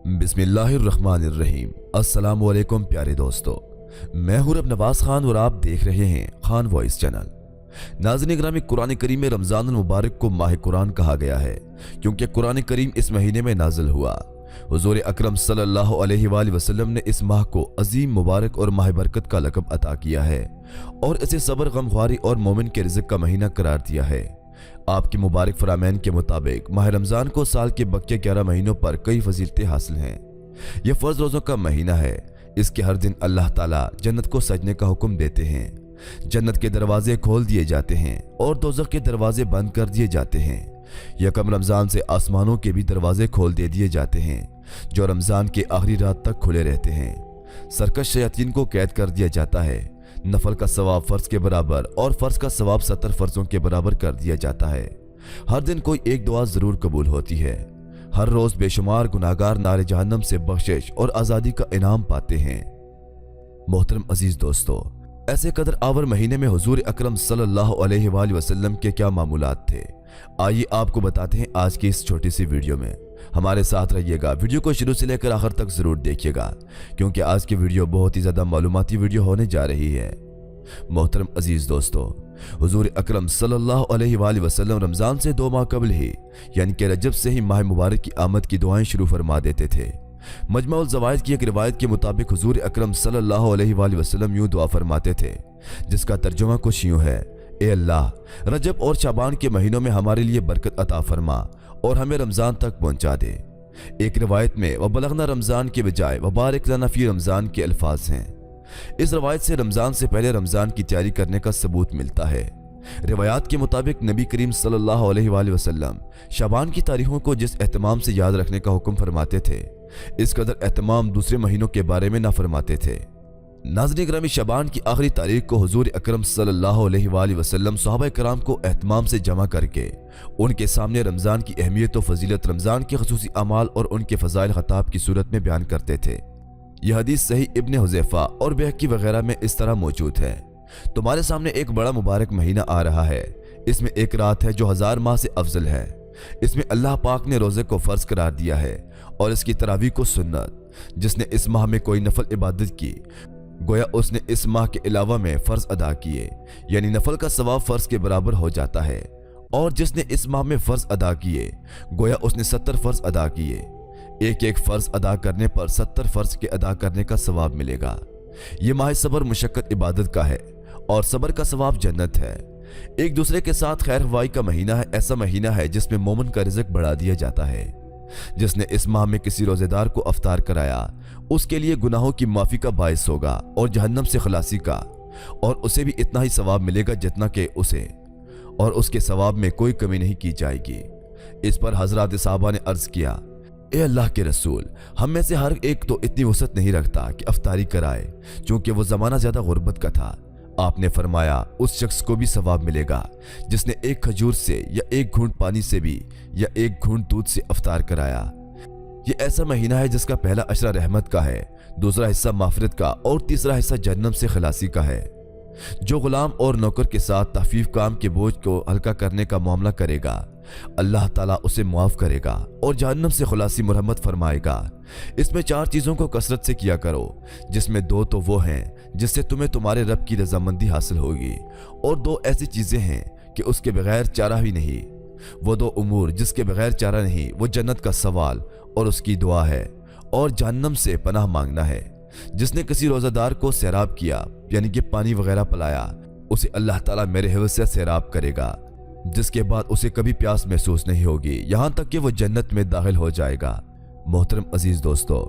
बिस्मिल्लाहिर्रहमानिर्रहीम। अस्सलामु अलैकुम प्यारे दोस्तों, मैं हूं रब नवाज खान और आप देख रहे हैं खान वॉइस चैनल। नाज़रीन ग्रामी, कुरान करीम में रमज़ान मुबारक को माह कुरान कहा गया है क्योंकि कुरान करीम इस महीने में नाजिल हुआ। हुज़ूर अकरम सल्लल्लाहु अलैहि वसल्लम ने इस माह को अजीम मुबारक और माह बरकत का लक़ब अता किया है और इसे सब्र, गमख्वारी और मोमिन के रिज़्क़ का महीना करार दिया है। आपके मुबारक फरामैन के मुताबिक माह रमज़ान को साल के बकिया 11 महीनों पर कई फजीलतें हासिल हैं। यह फ़र्ज रोज़ों का महीना है। इसके हर दिन अल्लाह ताला जन्नत को सजने का हुक्म देते हैं। जन्नत के दरवाजे खोल दिए जाते हैं और दोज़ख के दरवाजे बंद कर दिए जाते हैं। यकम रमज़ान से आसमानों के भी दरवाजे खोल दे दिए जाते हैं जो रमज़ान के आखिरी रात तक खुले रहते हैं। सरकश शयातीन को कैद कर दिया जाता है। नफल का सवाब फ़र्ज के बराबर और फ़र्ज का सवाब 70 फ़र्जों के बराबर कर दिया जाता है। हर दिन कोई एक दुआ ज़रूर कबूल होती है। हर रोज़ बेशुमार गुनाहगार नारे जहन्नम से बख्शिश और आज़ादी का इनाम पाते हैं। मोहतरम अजीज़ दोस्तों, ऐसे कदर आवर महीने में हुज़ूर अकरम सल्लल्लाहु अलैहि वसल्लम के क्या मामूलात थे, आइए आपको बताते हैं आज की इस छोटी सी वीडियो में। हमारे साथ रहिएगा, वीडियो को शुरू से लेकर आखिर तक जरूर देखिएगा क्योंकि आज की वीडियो बहुत ही ज्यादा मालूमाती वीडियो होने जा रही है। मोहतरम अजीज दोस्तों, हुजूर अकरम सल्लल्लाहु अलैहि वसल्लम रमजान से 2 माह कबल ही यानी कि रजब से ही माह मुबारक की आमद की दुआएं शुरू फरमा देते थे। मजमुअल ज़वाइद की एक रिवायत के मुताबिक हुजूर अकरम सल्लल्लाहु अलैहि वसल्लम यूं दुआ फरमाते थे जिसका तर्जुमा कुछ यूं है, ए अल्लाह, रजब और शाबान के महीनों में हमारे लिए बरकत अता फरमा और हमें रमजान तक पहुंचा दे। एक रिवायत में वबलगना रमजान के बजाय वबारिक लना फी रमजान के अल्फाज हैं। इस रवायत से रमजान से पहले रमजान की तैयारी करने का सबूत मिलता है। रिवायात के मुताबिक नबी करीम सल्लल्लाहु अलैहि वसल्लम शाबान की तारीखों को जिस एहतमाम से याद रखने का हुक्म फरमाते थे, इस कदर एहतमाम दूसरे महीनों के बारे में ना फरमाते थे। नाज़रीन ग्रामी, शाबान की आखिरी तारीख को हुजूर अकरम सल्लल्लाहु अलैहि वसल्लम सहाबा कराम को एहतमाम से जमा करके उनके सामने रमज़ान की अहमियत और फजीलत, रमज़ान के खसूसी अमाल और उनके फ़ज़ाइल खताब की सूरत में बयान करते थे। यह हदीस सही इब्ने हुज़ैफा और बहकी वगैरह में इस तरह मौजूद है। तुम्हारे सामने एक बड़ा मुबारक महीना आ रहा है। इसमें एक रात है जो 1000 माह से अफजल है। इसमें अल्लाह पाक ने रोज़े को फ़र्ज करार दिया है और इसकी तरावी को सुन्नत। जिसने इस माह में कोई नफल इबादत की, गोया उसने इस माह के अलावा में फ़र्ज अदा किए, यानी नफल का सवाब फ़र्ज के बराबर हो जाता है। और जिसने इस माह में फ़र्ज अदा किए, गोया उसने 70 फ़र्ज अदा किए। एक एक फ़र्ज अदा करने पर 70 फ़र्ज के अदा करने का सवाब मिलेगा। ये माह सब्र, मुशक्क़त, इबादत का है और सब्र का सवाब जन्नत है। एक दूसरे के साथ खैर ख्वाही का महीना है। ऐसा महीना है जिसमें मोमिन का रिज़्क़ बढ़ा दिया जाता है। जिसने इस माह में किसी रोजेदार को अफ्तार कराया, उसके लिए गुनाहों की माफ़ी का बायस होगा और जहन्नम से खलासी का, और उसे भी इतना ही सवाब मिलेगा जितना कि उसे, और उसके सवाब में कोई कमी नहीं की जाएगी। इस पर हजरत साहबा ने अर्ज किया, ए अल्लाह के रसूल, हम में से हर एक तो इतनी वसअत नहीं रखता कि अफ्तारी कराए, चूंकि वो ज़माना ज़्यादा गुर्बत का था। आपने फरमाया, उस शख्स को भी सवाब मिलेगा जिसने एक खजूर से या एक घूंट पानी से भी या एक घूंट दूध से अफ्तार कराया। ये ऐसा महीना है जिसका पहला अशरा रहमत का है, दूसरा हिस्सा माफरत का और तीसरा हिस्सा जहन्नम से खलासी का है। जो गुलाम और नौकर के साथ तहफीफ काम के बोझ को हल्का करने का मामला करेगा, अल्लाह ताला उसे मुआफ करेगा और जहन्नम से खलासी मुरहमत फरमाएगा। इसमें 4 चीज़ों को कसरत से किया करो, जिसमें 2 तो वो हैं जिससे तुम्हें तुम्हारे रब की रजामंदी हासिल होगी, और 2 ऐसी चीज़ें हैं कि उसके बगैर चारा ही नहीं। वो 2 उमूर जिसके बगैर चारा नहीं, वो जन्नत का सवाल और उसकी दुआ है, और जहन्नम से पनाह मांगना है। जिसने किसी रोज़ादार को सैराब किया यानी कि पानी वगैरह पिलाया, उसे अल्लाह ताला मेरे हिफ्ज़ से सैराब करेगा, जिसके बाद उसे कभी प्यास महसूस नहीं होगी, यहाँ तक कि वो जन्नत में दाखिल हो जाएगा। मोहतरम अजीज़ दोस्तों,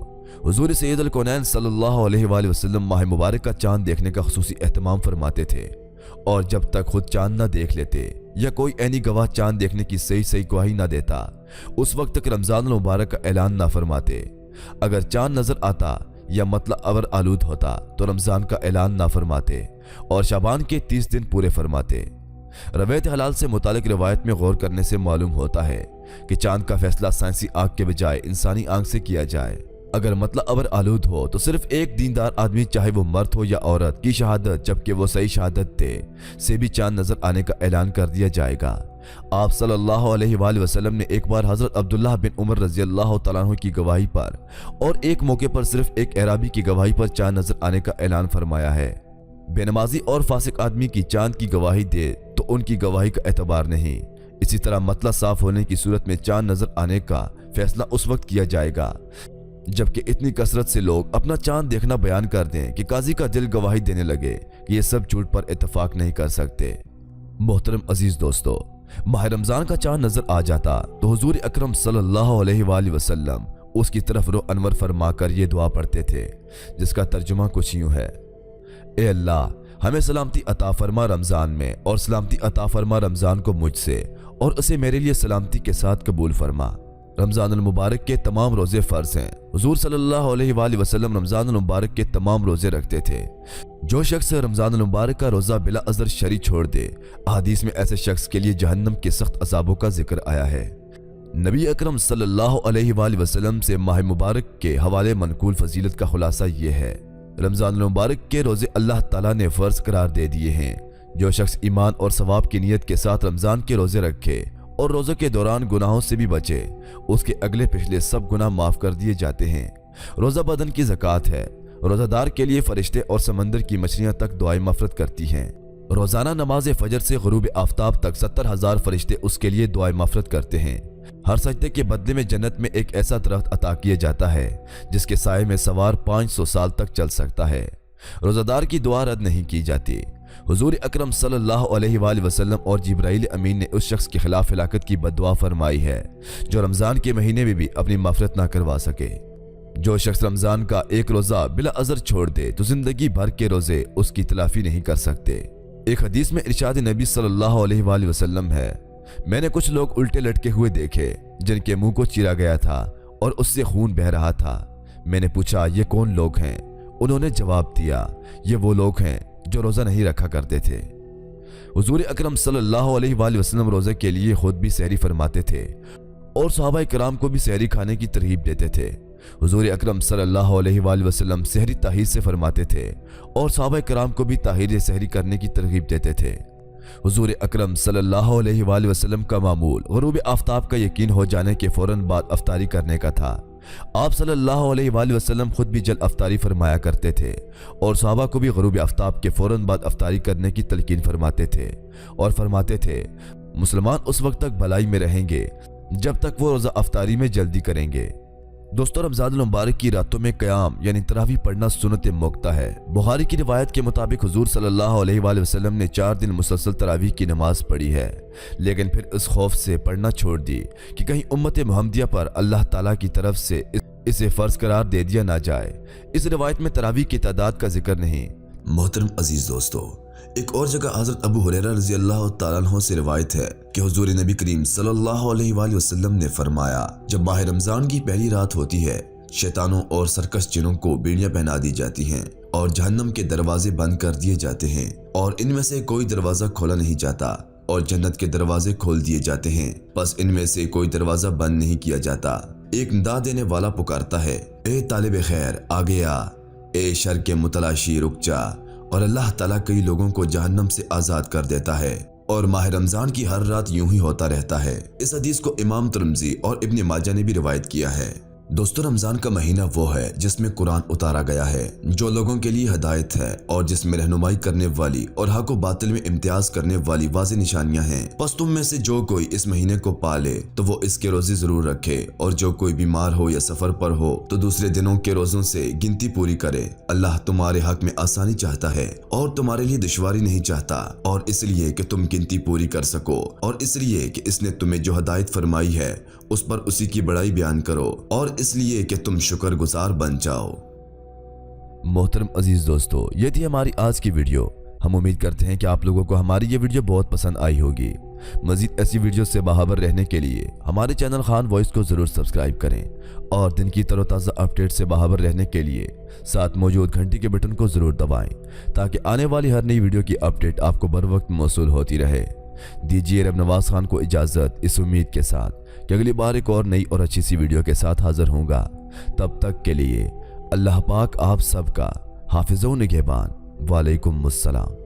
हुज़ूर सैयदुल कौनैन सल्लल्लाहु अलैहि वसल्लम माह मुबारक का चांद देखने का खुसूसी एहतमाम फरमाते थे, और जब तक खुद चांद न देख लेते या कोई ऐनी गवाह चांद देखने की सही गवाही न देता, उस वक्त तक रमज़ान मुबारक का ऐलान ना फरमाते। अगर चांद नजर आता या मतलब अवर आलूद होता तो रमज़ान का ऐलान ना फरमाते और शाबान के 30 दिन पूरे फरमाते। रवैत हलाल से मुतालिक रिवायत में गौर करने से मालूम होता है कि चांद का फैसला साइंसी आंख के बजाय इंसानी आंख से किया जाए। अगर मतलब अबर आलूद हो तो सिर्फ एक दीनदार आदमी, चाहे वो मर्द हो या औरत, की शहादत, जबकि वो सही शहादत दे, से भी चांद नजर आने का ऐलान कर दिया जाएगा। आप सल्लल्लाहु अलैहि वसल्लम ने एक बार हजरत अब्दुल्लाह बिन उमर रज़ियल्लाहु तआला अन्हु की गवाही पर और एक मौके पर सिर्फ एक अराबी की गवाही पर चांद नजर आने का ऐलान फरमाया है। बेनमाजी और फासिक आदमी की चांद की गवाही दे तो उनकी गवाही का एतबार नहीं। इसी तरह मतलब साफ होने की सूरत में चांद नजर आने का फैसला उस वक्त किया जाएगा जबकि इतनी कसरत से लोग अपना चांद देखना बयान कर दें कि काजी का दिल गवाही देने लगे कि ये सब झूठ पर इत्तेफाक नहीं कर सकते। मोहतरम अजीज दोस्तों, माह रमजान का चांद नजर आ जाता तो हुजूर अकरम सल्लल्लाहु अलैहि वसल्लम उसकी तरफ रो अनवर फरमाकर ये दुआ पढ़ते थे, जिसका तर्जुमा कुछ यूं है। ए अल्लाह, हमें सलामती अता फरमा रमजान में, और सलामती अता फरमा रमजान को मुझसे, और उसे मेरे लिए सलामती के साथ कबूल फरमा। रमजान मुबारक के तमाम रोजे फर्ज हैं। हुजूर सल्लल्लाहु अलैहि वसल्लम रमजान मुबारक के तमाम रोजे रखते थे। जो शख्स रमजान मुबारक का रोजा बिला अज़र शरी छोड़ दे, हदीस में ऐसे शख्स के लिए जहन्नम के सख्त अजाबों का जिक्र आया है। नबी अकरम सल्लल्लाहु अलैहि वसल्लम से माह मुबारक के हवाले मनकूल फजीलत का खुलासा ये है। रमजान मुबारक के रोजे अल्लाह ताला ने फर्ज करार दे दिए हैं। जो शख्स ईमान और सवाब की नीयत के साथ रमजान के रोजे रखे और रोज़ों के दौरान गुनाहों से भी बचे, उसके अगले पिछले सब गुनाह माफ कर दिए जाते हैं। रोज़ा बदन की ज़कात है। रोज़ादार के लिए फरिश्ते और समंदर की मछलियां तक दुआएं मफरत करती हैं। रोज़ाना नमाज फजर से गुरूब आफ्ताब तक 70,000 फरिश्ते उसके लिए दुआएं मफरत करते हैं। हर सजदे के बदले में जन्नत में एक ऐसा दरख्त अता किया जाता है जिसके साए में सवार 500 साल तक चल सकता है। रोज़ादार की दुआ रद्द नहीं की जाती। हुजूर अकरम सल्लल्लाहु अलैहि वसल्लम और जिब्राइल अमीन ने उस शख्स के खिलाफ हिलाकत की बद्दुआ फरमाई है जो रमजान के महीने में भी अपनी मफरत ना करवा सके। जो शख्स रमजान का एक रोजा बिला अज़र छोड़ दे तो जिंदगी भर के रोजे उसकी तलाफी नहीं कर सकते। एक हदीस में इरशाद नबी सल्लल्लाहु अलैहि वसल्लम है, मैंने कुछ लोग उल्टे लटके हुए देखे जिनके मुंह को चीरा गया था और उससे खून बह रहा था। मैंने पूछा, ये कौन लोग हैं? उन्होंने जवाब दिया, ये वो लोग हैं जो रोज़ा नहीं रखा करते थे। हुजूर अकरम सल्लल्लाहु अलैहि वसल्लम रोज़े के लिए खुद भी सहरी फरमाते थे और सहाबा किराम को भी सहरी खाने की तरगीब देते थे। हुजूर अकरम सल्लल्लाहु अलैहि वसल्लम सहरी ताहीर से फरमाते थे और सहाबा किराम को भी ताहीर सहरी करने की तरगीब देते थे। हुजूर अकरम सल्लल्लाहु अलैहि वसल्लम का मामूल गुरूब आफ्ताब का यकीन हो जाने के फौरन बाद अफ्तारी करने का था। आप सल्लल्लाहु अलैहि वसल्लम खुद भी जल अफ्तारी फरमाया करते थे और सहाबा को भी गुरूब आफ्ताब के फौरन बाद अफ्तारी करने की तलकीन फरमाते थे और फरमाते थे, मुसलमान उस वक्त तक भलाई में रहेंगे जब तक वो रोज़ा अफ्तारी में जल्दी करेंगे। दोस्तों, रमजान मुबारक की रातों में क़याम यानी तरावी पढ़ना सुन्नत मुक्ता है। बुखारी की रिवायत के मुताबिक हुजूर सल्लल्लाहु अलैहि वसल्लम ने 4 दिन मुसलसल तरावी की नमाज पढ़ी है, लेकिन फिर इस खौफ से पढ़ना छोड़ दी कि कहीं उम्मत मुहम्मदिया पर अल्लाह ताला की तरफ से इसे फ़र्ज करार दे दिया ना जाए। इस रिवायत में तरावी की तादाद का जिक्र नहीं। मोहतरम अजीज दोस्तों, एक और जगह हज़रत अबू हुरैरा रज़ियल्लाहु तआला अन्हु से रिवायत है कि हुजूर नबी करीम सल्लल्लाहु अलैहि वसल्लम ने फरमाया, जब माह रमजान की पहली रात होती है, शैतानों और सरकश जिनों को बेड़ियां पहना दी जाती हैं और जहन्नम के दरवाजे बंद कर दिए जाते हैं और इनमें से कोई दरवाजा खोला नहीं जाता और जन्नत के दरवाजे खोल दिए जाते हैं, बस इनमें से कोई दरवाजा बंद नहीं किया जाता। एक निदा देने वाला पुकारता है, ए तालिब खैर आगे आ, ए शर के मुतलाशी रुक जा, और अल्लाह ताला कई लोगों को जहन्नम से आज़ाद कर देता है। और माह रमजान की हर रात यूं ही होता रहता है। इस हदीस को इमाम तिरमिज़ी और इब्न माजा ने भी रिवायत किया है। दोस्तों, रमजान का महीना वो है जिसमें कुरान उतारा गया है, जो लोगों के लिए हिदायत है और जिसमें रहनुमाई करने वाली और हक व बातिल में इम्तियाज करने वाली वाज़ेह निशानियां हैं। बस तुम में से जो कोई इस महीने को पाले तो वो इसके रोजे जरूर रखे, और जो कोई बीमार हो या सफर पर हो तो दूसरे दिनों के रोजों से गिनती पूरी करे। अल्लाह तुम्हारे हक में आसानी चाहता है और तुम्हारे लिए दुश्वारी नहीं चाहता, और इसलिए कि तुम गिनती पूरी कर सको, और इसलिए कि इसने तुम्हें जो हिदायत फरमाई है उस पर उसी की बड़ाई बयान करो, और इसलिए कि तुम शुक्रगुजार बन जाओ। मोहतरम अजीज दोस्तों, ये थी हमारी आज की वीडियो। हम उम्मीद करते हैं कि आप लोगों को हमारी ये वीडियो बहुत पसंद आई होगी। मजीद ऐसी वीडियो से बाखबर रहने के लिए हमारे चैनल खान वॉइस को जरूर सब्सक्राइब करें, और दिन की तरोताज़ा अपडेट से बाखबर रहने के लिए साथ मौजूद घंटी के बटन को जरूर दबाएं, ताकि आने वाली हर नई वीडियो की अपडेट आपको बर वक्त मौसूल होती रहे। दीजिए रब नवाज खान को इजाज़त, इस उम्मीद के साथ कि अगली बार एक और नई और अच्छी सी वीडियो के साथ हाजिर होऊंगा। तब तक के लिए अल्लाह पाक आप सबका हाफिज़ व निगहबान। वालेकुम अस्सलाम।